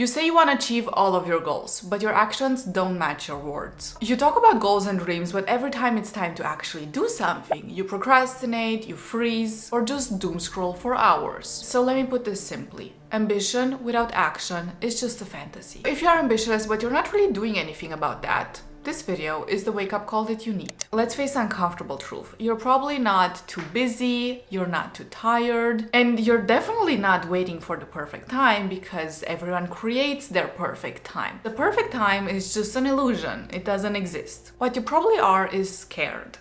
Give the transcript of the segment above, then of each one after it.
You say you want to achieve all of your goals, but your actions don't match your words. You talk about goals and dreams, but every time it's time to actually do something, you procrastinate, you freeze, or just doom scroll for hours. So let me put this simply. Ambition without action is just a fantasy. If you are ambitious, but you're not really doing anything about that, this video is the wake-up call that you need. Let's face the uncomfortable truth. You're probably not too busy, you're not too tired, and you're definitely not waiting for the perfect time because everyone creates their perfect time. The perfect time is just an illusion. It doesn't exist. What you probably are is scared.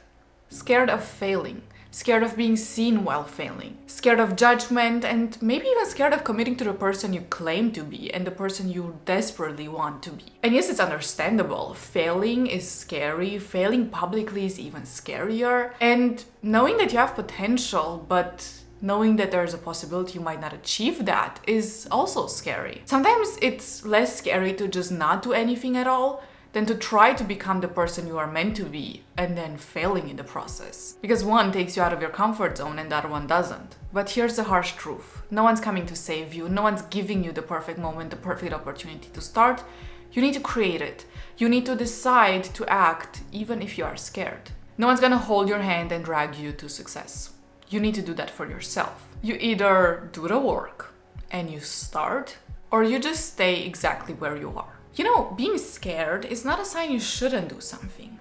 Scared of failing. Scared of being seen while failing, scared of judgment, and maybe even scared of committing to the person you claim to be and the person you desperately want to be. And yes, it's understandable. Failing is scary, failing publicly is even scarier, and knowing that you have potential, but knowing that there's a possibility you might not achieve that is also scary. Sometimes it's less scary to just not do anything at all than to try to become the person you are meant to be and then failing in the process. Because one takes you out of your comfort zone and the other one doesn't. But here's the harsh truth. No one's coming to save you. No one's giving you the perfect moment, the perfect opportunity to start. You need to create it. You need to decide to act even if you are scared. No one's gonna hold your hand and drag you to success. You need to do that for yourself. You either do the work and you start, or you just stay exactly where you are. You know, being scared is not a sign you shouldn't do something.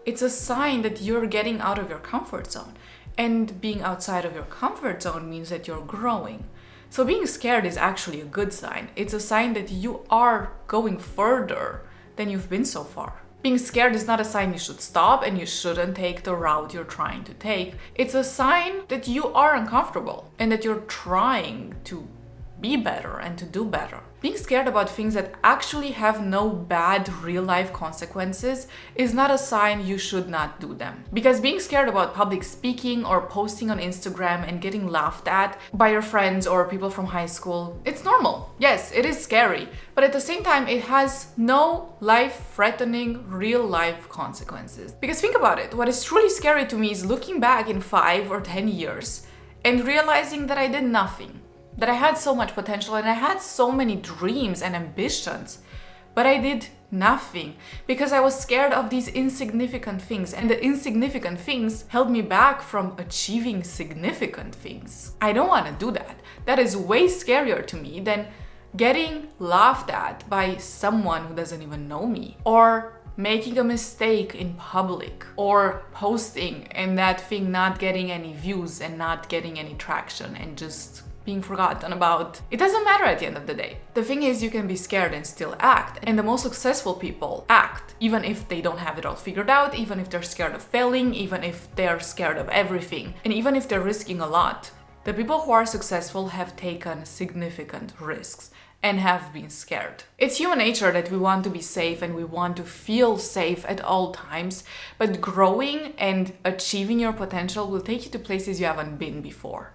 It's a sign that you're getting out of your comfort zone. And being outside of your comfort zone means that you're growing. So being scared is actually a good sign. It's a sign that you are going further than you've been so far. Being scared is not a sign you should stop and you shouldn't take the route you're trying to take. It's a sign that you are uncomfortable and that you're trying to be better and to do better. Being scared about things that actually have no bad real-life consequences is not a sign you should not do them. Because being scared about public speaking or posting on Instagram and getting laughed at by your friends or people from high school, it's normal. Yes, it is scary, but at the same time, it has no life-threatening real-life consequences. Because think about it, what is truly scary to me is looking back in 5 or 10 years and realizing that I did nothing. That I had so much potential and I had so many dreams and ambitions, but I did nothing because I was scared of these insignificant things, and the insignificant things held me back from achieving significant things. I don't want to do that. That is way scarier to me than getting laughed at by someone who doesn't even know me, or making a mistake in public, or posting and that thing not getting any views and not getting any traction and just being forgotten about. It doesn't matter at the end of the day. The thing is, you can be scared and still act. And the most successful people act, even if they don't have it all figured out, even if they're scared of failing, even if they're scared of everything, and even if they're risking a lot. The people who are successful have taken significant risks and have been scared. It's human nature that we want to be safe and we want to feel safe at all times, but growing and achieving your potential will take you to places you haven't been before.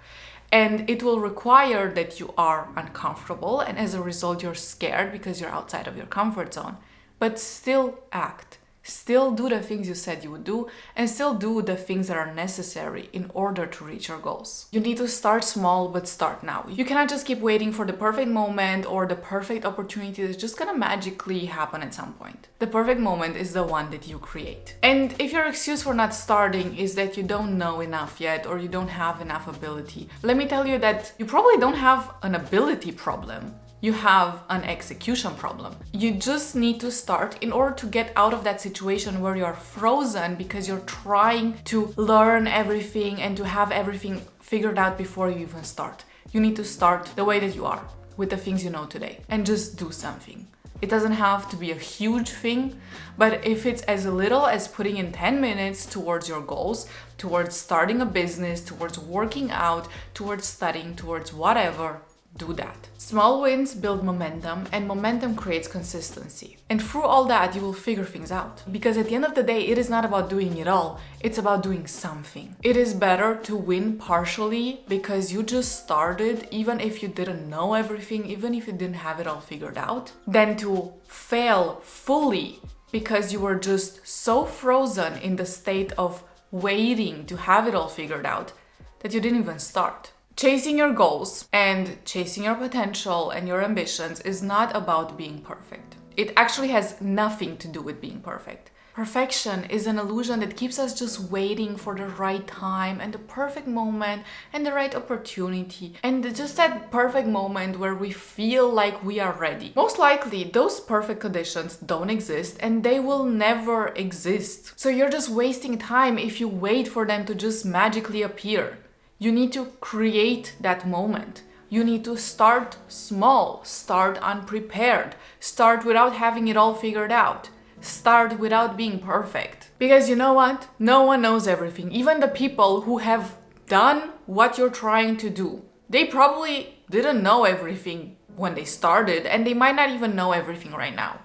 And it will require that you are uncomfortable, and as a result you're scared because you're outside of your comfort zone. But still act. Still do the things you said you would do, and still do the things that are necessary in order to reach your goals. You need to start small, but start now. You cannot just keep waiting for the perfect moment or the perfect opportunity that's just gonna magically happen at some point. The perfect moment is the one that you create. And if your excuse for not starting is that you don't know enough yet or you don't have enough ability, let me tell you that you probably don't have an ability problem. You have an execution problem. You just need to start in order to get out of that situation where you're frozen because you're trying to learn everything and to have everything figured out before you even start. You need to start the way that you are, with the things you know today, and just do something. It doesn't have to be a huge thing, but if it's as little as putting in 10 minutes towards your goals, towards starting a business, towards working out, towards studying, towards whatever, do that. Small wins build momentum, and momentum creates consistency. And through all that, you will figure things out. Because at the end of the day, it is not about doing it all, it's about doing something. It is better to win partially because you just started, even if you didn't know everything, even if you didn't have it all figured out, than to fail fully because you were just so frozen in the state of waiting to have it all figured out that you didn't even start. Chasing your goals and chasing your potential and your ambitions is not about being perfect. It actually has nothing to do with being perfect. Perfection is an illusion that keeps us just waiting for the right time and the perfect moment and the right opportunity and just that perfect moment where we feel like we are ready. Most likely, those perfect conditions don't exist and they will never exist. So you're just wasting time if you wait for them to just magically appear. You need to create that moment. You need to start small, start unprepared, start without having it all figured out. Start without being perfect. Because you know what? No one knows everything. Even the people who have done what you're trying to do. They probably didn't know everything when they started, and they might not even know everything right now.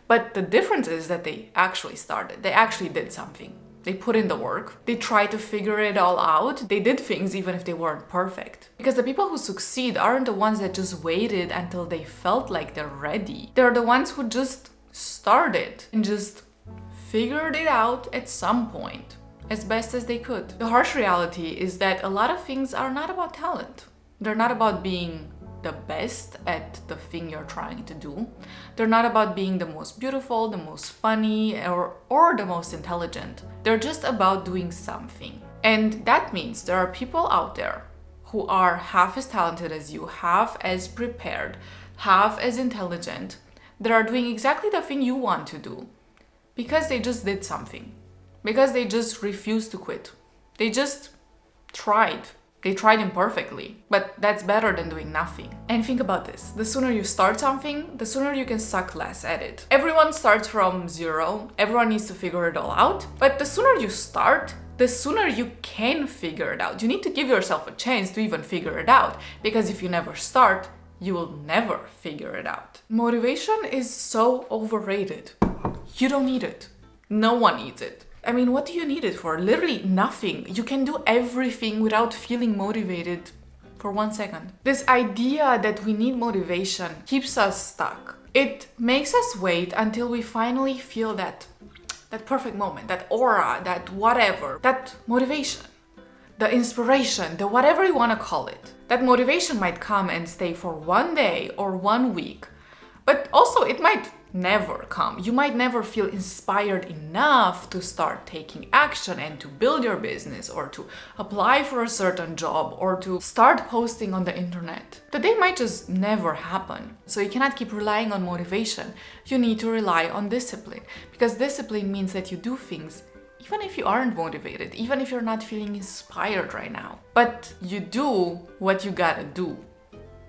But the difference is that they actually started. They actually did something. They put in the work. They tried to figure it all out. They did things even if they weren't perfect. Because the people who succeed aren't the ones that just waited until they felt like they're ready. They're the ones who just started and just figured it out at some point as best as they could. The harsh reality is that a lot of things are not about talent. They're not about being the best at the thing you're trying to do. They're not about being the most beautiful, the most funny, or the most intelligent. They're just about doing something. And that means there are people out there who are half as talented as you, half as prepared, half as intelligent, that are doing exactly the thing you want to do because they just did something, because they just refused to quit. They just tried. They tried imperfectly, but that's better than doing nothing. And think about this. The sooner you start something, the sooner you can suck less at it. Everyone starts from zero. Everyone needs to figure it all out. But the sooner you start, the sooner you can figure it out. You need to give yourself a chance to even figure it out, because if you never start, you will never figure it out. Motivation is so overrated. You don't need it. No one needs it. I mean, what do you need it for? Literally nothing. You can do everything without feeling motivated for 1 second. This idea that we need motivation keeps us stuck. It makes us wait until we finally feel that perfect moment, that aura, that whatever, that motivation, the inspiration, the whatever you want to call it. That motivation might come and stay for 1 day or 1 week, but also it might never come. You might never feel inspired enough to start taking action and to build your business or to apply for a certain job or to start posting on the internet. The day might just never happen. So you cannot keep relying on motivation. You need to rely on discipline, because discipline means that you do things even if you aren't motivated, even if you're not feeling inspired right now. But you do what you gotta do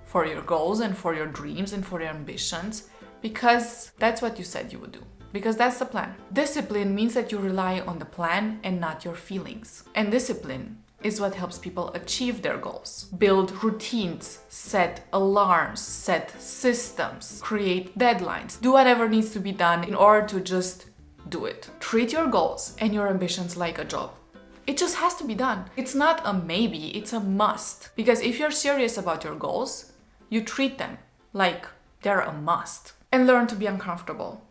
for your goals and for your dreams and for your ambitions, because that's what you said you would do. Because that's the plan. Discipline means that you rely on the plan and not your feelings. And discipline is what helps people achieve their goals. Build routines, set alarms, set systems, create deadlines, do whatever needs to be done in order to just do it. Treat your goals and your ambitions like a job. It just has to be done. It's not a maybe, it's a must. Because if you're serious about your goals, you treat them like they're a must. And learn to be uncomfortable.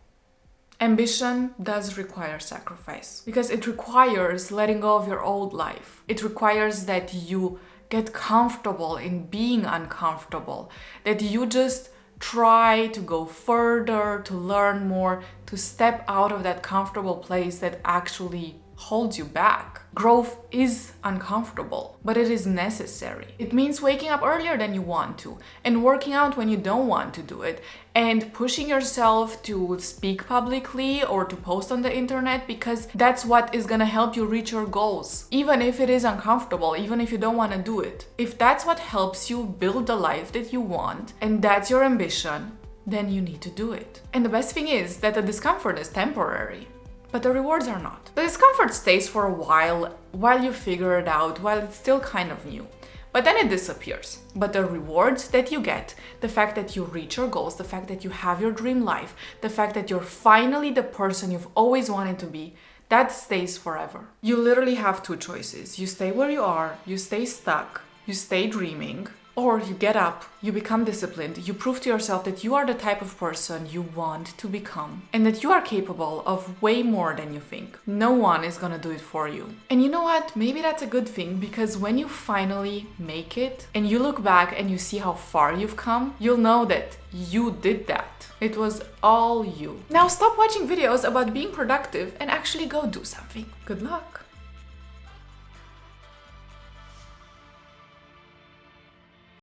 Ambition does require sacrifice, because it requires letting go of your old life. It requires that you get comfortable in being uncomfortable, that you just try to go further, to learn more, to step out of that comfortable place that actually holds you back. Growth is uncomfortable, but it is necessary. It means waking up earlier than you want to, and working out when you don't want to do it, and pushing yourself to speak publicly or to post on the internet, because that's what is gonna help you reach your goals. Even if it is uncomfortable, even if you don't want to do it. If that's what helps you build the life that you want, and that's your ambition, then you need to do it. And the best thing is that the discomfort is temporary. But the rewards are not. The discomfort stays for a while you figure it out, while it's still kind of new. But then it disappears. But the rewards that you get, the fact that you reach your goals, the fact that you have your dream life, the fact that you're finally the person you've always wanted to be, that stays forever. You literally have two choices. You stay where you are, you stay stuck, you stay dreaming, Or you get up, you become disciplined, you prove to yourself that you are the type of person you want to become and that you are capable of way more than you think. No one is gonna do it for you. And you know what? Maybe that's a good thing, because when you finally make it and you look back and you see how far you've come, you'll know that you did that. It was all you. Now stop watching videos about being productive and actually go do something. Good luck.